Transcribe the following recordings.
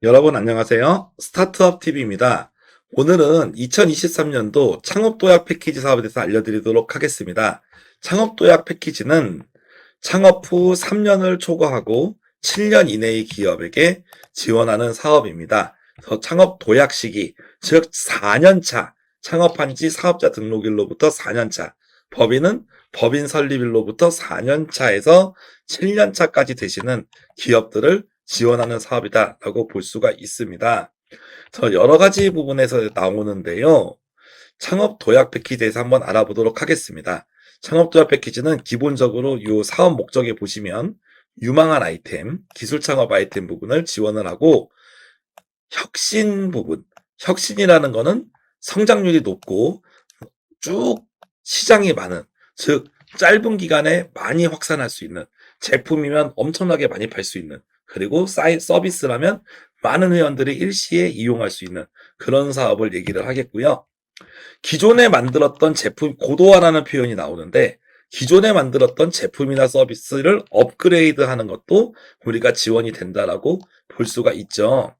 여러분 안녕하세요. 스타트업 TV입니다. 오늘은 2023년도 창업도약 패키지 사업에 대해서 알려드리도록 하겠습니다. 창업도약 패키지는 창업 후 3년을 초과하고 7년 이내의 기업에게 지원하는 사업입니다. 그래서 창업 도약 시기, 즉 4년차, 창업한 지 사업자 등록일로부터 4년차, 법인은 법인 설립일로부터 4년차에서 7년차까지 되시는 기업들을 지원하는 사업이다라고 볼 수가 있습니다. 여러 가지 부분에서 나오는데요. 창업 도약 패키지에서 한번 알아보도록 하겠습니다. 창업 도약 패키지는 기본적으로 이 사업 목적에 보시면 유망한 아이템, 기술 창업 아이템 부분을 지원을 하고 혁신 부분, 혁신이라는 거는 성장률이 높고 쭉 시장이 많은, 즉 짧은 기간에 많이 확산할 수 있는, 제품이면 엄청나게 많이 팔 수 있는, 그리고 서비스라면 많은 회원들이 일시에 이용할 수 있는 그런 사업을 얘기를 하겠고요. 기존에 만들었던 제품, 고도화라는 표현이 나오는데 기존에 만들었던 제품이나 서비스를 업그레이드하는 것도 우리가 지원이 된다라고 볼 수가 있죠.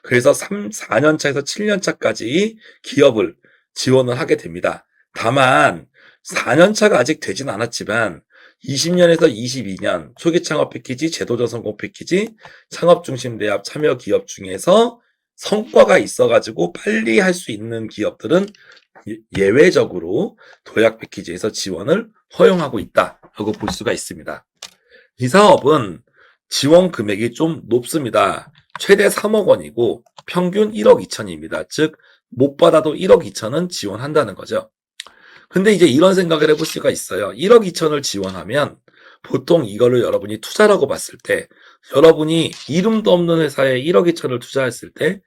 그래서 4년 차에서 7년 차까지 기업을 지원을 하게 됩니다. 다만 4년 차가 아직 되진 않았지만 20년에서 22년 초기 창업 패키지, 제도전 성공 패키지, 창업 중심 대합 참여 기업 중에서 성과가 있어가지고 빨리 할 수 있는 기업들은 예외적으로 도약 패키지에서 지원을 허용하고 있다라고 볼 수가 있습니다. 이 사업은 지원 금액이 좀 높습니다. 최대 3억 원이고 평균 1억 2천입니다. 즉 못 받아도 1억 2천은 지원한다는 거죠. 근데 이제 이런 생각을 해볼 수가 있어요. 1억 2천을 지원하면 보통 이거를 여러분이 투자라고 봤을 때 여러분이 이름도 없는 회사에 1억 2천을 투자했을 때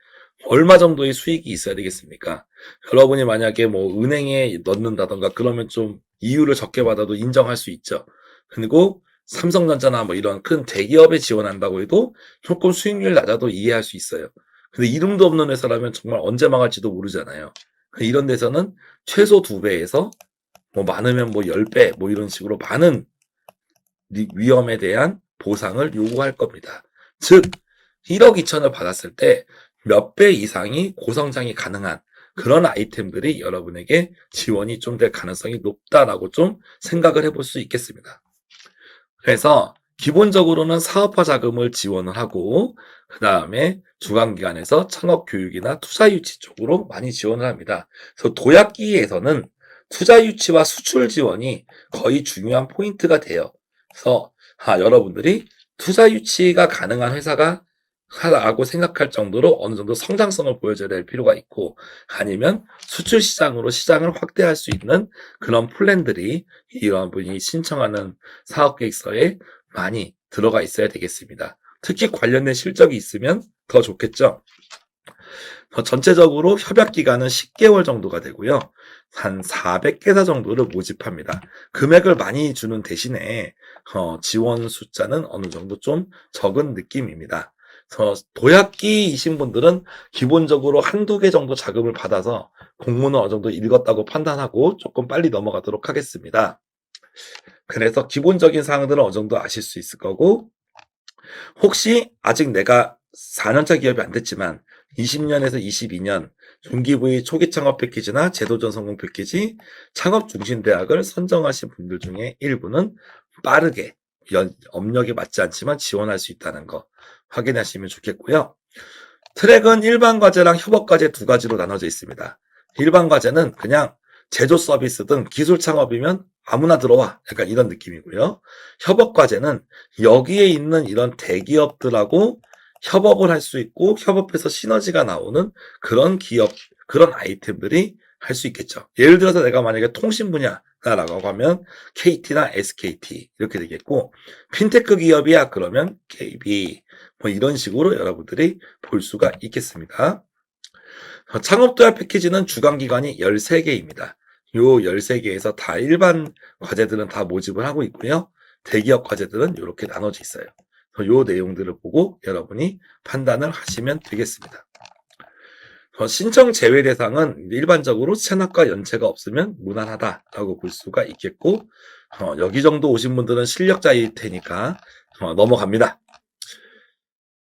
얼마 정도의 수익이 있어야 되겠습니까? 여러분이 만약에 뭐 은행에 넣는다던가 그러면 좀 이율을 적게 받아도 인정할 수 있죠. 그리고 삼성전자나 뭐 이런 큰 대기업에 지원한다고 해도 조금 수익률 낮아도 이해할 수 있어요. 근데 이름도 없는 회사라면 정말 언제 망할지도 모르잖아요. 이런 데서는 최소 2배에서 뭐 많으면 뭐 10배 뭐 이런 식으로 많은 위험에 대한 보상을 요구할 겁니다. 즉 1억 2천을 받았을 때 몇 배 이상이 고성장이 가능한 그런 아이템들이 여러분에게 지원이 좀 될 가능성이 높다라고 좀 생각을 해볼 수 있겠습니다. 그래서 기본적으로는 사업화 자금을 지원을 하고 그 다음에 주관기관에서 창업 교육이나 투자 유치 쪽으로 많이 지원을 합니다. 그래서 도약기에서는 투자 유치와 수출 지원이 거의 중요한 포인트가 돼요. 그래서 여러분들이 투자 유치가 가능한 회사가 하라고 생각할 정도로 어느 정도 성장성을 보여줘야 될 필요가 있고 아니면 수출 시장으로 시장을 확대할 수 있는 그런 플랜들이 이러한 분이 신청하는 사업 계획서에 많이 들어가 있어야 되겠습니다. 특히 관련된 실적이 있으면 더 좋겠죠. 전체적으로 협약 기간은 10개월 정도가 되고요. 한 400개사 정도를 모집합니다. 금액을 많이 주는 대신에 지원 숫자는 어느 정도 좀 적은 느낌입니다. 도약기이신 분들은 기본적으로 한두 개 정도 자금을 받아서 공문을 어느 정도 읽었다고 판단하고 조금 빨리 넘어가도록 하겠습니다. 그래서 기본적인 사항들은 어느 정도 아실 수 있을 거고 혹시 아직 내가 4년차 기업이 안 됐지만 20년에서 22년 중기부의 초기 창업 패키지나 제도전 성공 패키지, 창업 중심 대학을 선정하신 분들 중에 일부는 빠르게 업력에 맞지 않지만 지원할 수 있다는 거 확인하시면 좋겠고요. 트랙은 일반 과제랑 협업 과제 두 가지로 나눠져 있습니다. 일반 과제는 그냥 제조 서비스 등 기술 창업이면 아무나 들어와 약간 이런 느낌이고요. 협업 과제는 여기에 있는 이런 대기업들하고 협업을 할 수 있고 협업해서 시너지가 나오는 그런 기업, 그런 아이템들이 할 수 있겠죠. 예를 들어서 내가 만약에 통신 분야라고 하면 KT나 SKT 이렇게 되겠고 핀테크 기업이야 그러면 KB 뭐 이런 식으로 여러분들이 볼 수가 있겠습니다. 창업도약 패키지는 주관기관이 13개입니다. 요 13개에서 다 일반 과제들은 다 모집을 하고 있고요. 대기업 과제들은 이렇게 나눠져 있어요. 요 내용들을 보고 여러분이 판단을 하시면 되겠습니다. 신청 제외 대상은 일반적으로 체납과 연체가 없으면 무난하다라고 볼 수가 있겠고 여기 정도 오신 분들은 실력자일 테니까 넘어갑니다.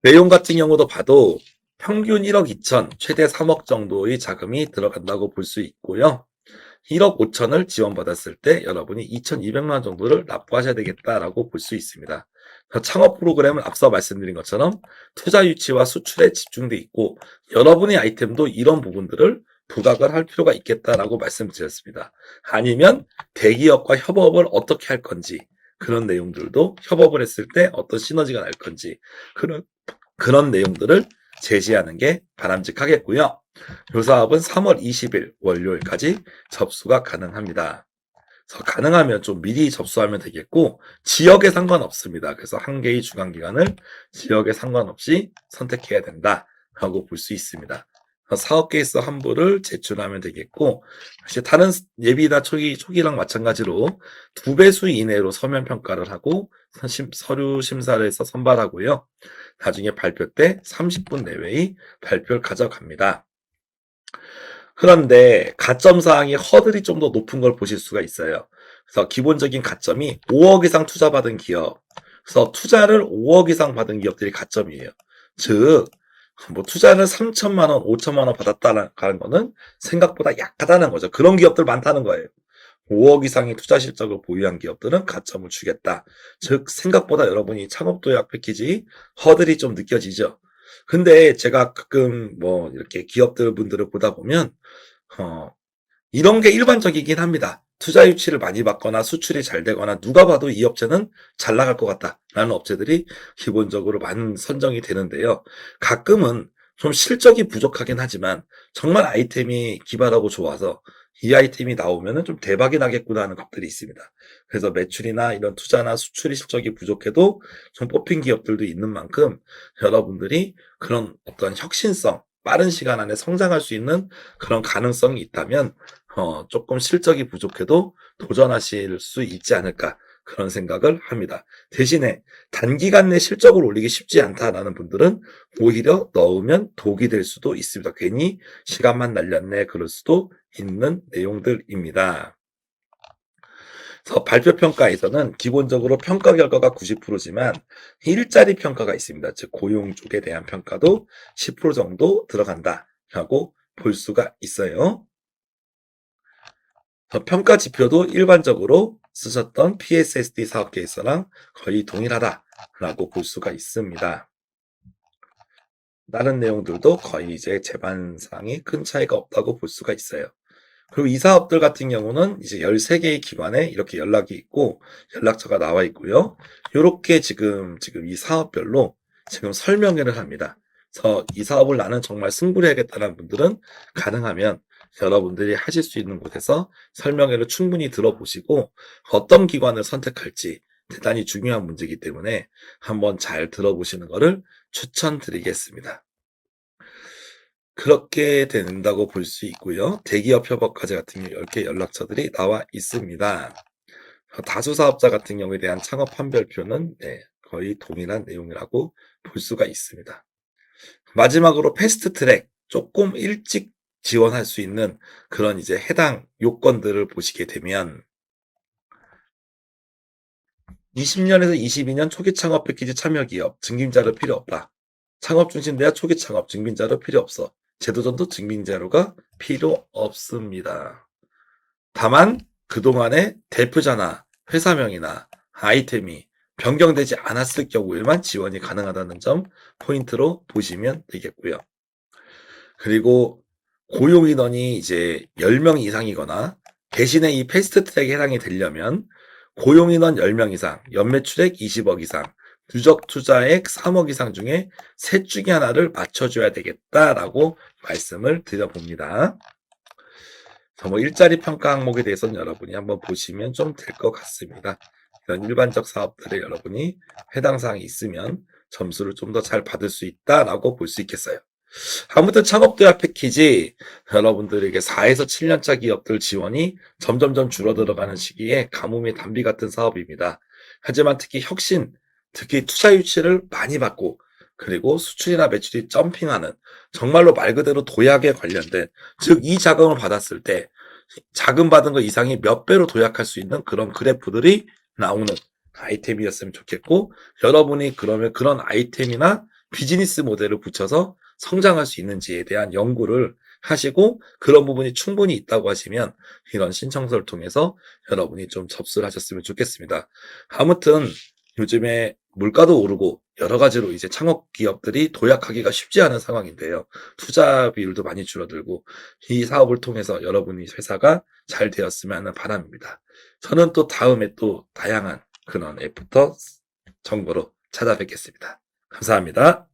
내용 같은 경우도 봐도 평균 1억 2천, 최대 3억 정도의 자금이 들어간다고 볼 수 있고요. 1억 5천을 지원받았을 때 여러분이 2,200만 원 정도를 납부하셔야 되겠다라고 볼 수 있습니다. 창업 프로그램은 앞서 말씀드린 것처럼 투자 유치와 수출에 집중돼 있고 여러분의 아이템도 이런 부분들을 부각을 할 필요가 있겠다라고 말씀드렸습니다. 아니면 대기업과 협업을 어떻게 할 건지 그런 내용들도 협업을 했을 때 어떤 시너지가 날 건지 그런 내용들을 제시하는 게 바람직하겠고요. 이 사업은 3월 20일 월요일까지 접수가 가능합니다. 그래서 가능하면 좀 미리 접수하면 되겠고 지역에 상관없습니다. 그래서 한 개의 주간 기간을 지역에 상관없이 선택해야 된다라고 볼 수 있습니다. 사업 계획서 한 부를 제출하면 되겠고 사실 다른 예비나 초기랑 마찬가지로 2배수 이내로 서면 평가를 하고 서류 심사를 해서 선발하고요. 나중에 발표 때 30분 내외의 발표를 가져갑니다. 그런데 가점 사항이 허들이 좀 더 높은 걸 보실 수가 있어요. 그래서 기본적인 가점이 5억 이상 투자받은 기업, 그래서 투자를 5억 이상 받은 기업들이 가점이에요. 즉, 뭐 투자를 3천만 원, 5천만 원 받았다는 거는 생각보다 약하다는 거죠. 그런 기업들 많다는 거예요. 5억 이상의 투자 실적을 보유한 기업들은 가점을 주겠다. 즉 생각보다 여러분이 창업도약 패키지 허들이 좀 느껴지죠. 근데 제가 가끔 뭐 이렇게 기업들 분들을 보다 보면 이런 게 일반적이긴 합니다. 투자 유치를 많이 받거나 수출이 잘 되거나 누가 봐도 이 업체는 잘 나갈 것 같다라는 업체들이 기본적으로 많은 선정이 되는데요. 가끔은 좀 실적이 부족하긴 하지만 정말 아이템이 기발하고 좋아서 이 아이템이 나오면은 좀 대박이 나겠구나 하는 것들이 있습니다. 그래서 매출이나 이런 투자나 수출이 실적이 부족해도 좀 뽑힌 기업들도 있는 만큼 여러분들이 그런 어떤 혁신성, 빠른 시간 안에 성장할 수 있는 그런 가능성이 있다면 조금 실적이 부족해도 도전하실 수 있지 않을까 그런 생각을 합니다. 대신에 단기간 내 실적을 올리기 쉽지 않다라는 분들은 오히려 넣으면 독이 될 수도 있습니다. 괜히 시간만 날렸네 그럴 수도 있는 내용들입니다. 그래서 발표평가에서는 기본적으로 평가 결과가 90%지만 일자리 평가가 있습니다. 즉 고용 쪽에 대한 평가도 10% 정도 들어간다라고 볼 수가 있어요. 평가 지표도 일반적으로 쓰셨던 PSSD 사업 계획서랑 거의 동일하다라고 볼 수가 있습니다. 다른 내용들도 거의 이제 제반상이 큰 차이가 없다고 볼 수가 있어요. 그리고 이 사업들 같은 경우는 이제 13개의 기관에 이렇게 연락이 있고 연락처가 나와 있고요. 요렇게 지금 이 사업별로 지금 설명회를 합니다. 그래서 이 사업을 나는 정말 승부를 해야겠다는 분들은 가능하면 여러분들이 하실 수 있는 곳에서 설명회를 충분히 들어보시고 어떤 기관을 선택할지 대단히 중요한 문제이기 때문에 한번 잘 들어보시는 것을 추천드리겠습니다. 그렇게 된다고 볼 수 있고요. 대기업 협업과제 같은 경우 10개 연락처들이 나와 있습니다. 다수 사업자 같은 경우에 대한 창업 판별표는 거의 동일한 내용이라고 볼 수가 있습니다. 마지막으로 패스트 트랙, 조금 일찍 지원할 수 있는 그런 이제 해당 요건들을 보시게 되면 20년에서 22년 초기 창업 패키지 참여 기업, 증빙자료 필요 없다. 창업 중심대학 초기 창업, 증빙자료 필요 없어. 제도전도 증빙자료가 필요 없습니다. 다만 그동안의 대표자나 회사명이나 아이템이 변경되지 않았을 경우에만 지원이 가능하다는 점 포인트로 보시면 되겠고요. 그리고 고용 인원이 이제 10명 이상이거나 대신에 이 패스트 트랙에 해당이 되려면 고용 인원 10명 이상, 연매출액 20억 이상, 누적 투자액 3억 이상 중에 셋 중에 하나를 맞춰줘야 되겠다라고 말씀을 드려봅니다. 뭐 일자리 평가 항목에 대해서는 여러분이 한번 보시면 좀 될 것 같습니다. 이런 일반적 사업들에 여러분이 해당 사항이 있으면 점수를 좀 더 잘 받을 수 있다라고 볼 수 있겠어요. 아무튼 창업도약 패키지 여러분들에게 4에서 7년차 기업들 지원이 점점점 줄어들어가는 시기에 가뭄의 단비 같은 사업입니다. 하지만 특히 혁신, 특히 투자 유치를 많이 받고 그리고 수출이나 매출이 점핑하는 정말로 말 그대로 도약에 관련된 즉 이 자금을 받았을 때 자금 받은 거 이상이 몇 배로 도약할 수 있는 그런 그래프들이 나오는 아이템이었으면 좋겠고 여러분이 그러면 그런 아이템이나 비즈니스 모델을 붙여서 성장할 수 있는지에 대한 연구를 하시고 그런 부분이 충분히 있다고 하시면 이런 신청서를 통해서 여러분이 좀 접수를 하셨으면 좋겠습니다. 아무튼 요즘에 물가도 오르고 여러 가지로 이제 창업 기업들이 도약하기가 쉽지 않은 상황인데요. 투자 비율도 많이 줄어들고 이 사업을 통해서 여러분이 회사가 잘 되었으면 하는 바람입니다. 저는 또 다음에 또 다양한 그런 애프터 정보로 찾아뵙겠습니다. 감사합니다.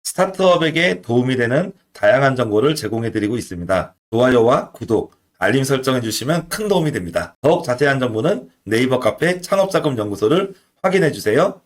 스타트업에게 도움이 되는 다양한 정보를 제공해드리고 있습니다. 좋아요와 구독, 알림 설정해주시면 큰 도움이 됩니다. 더욱 자세한 정보는 네이버 카페 창업자금연구소를 확인해주세요.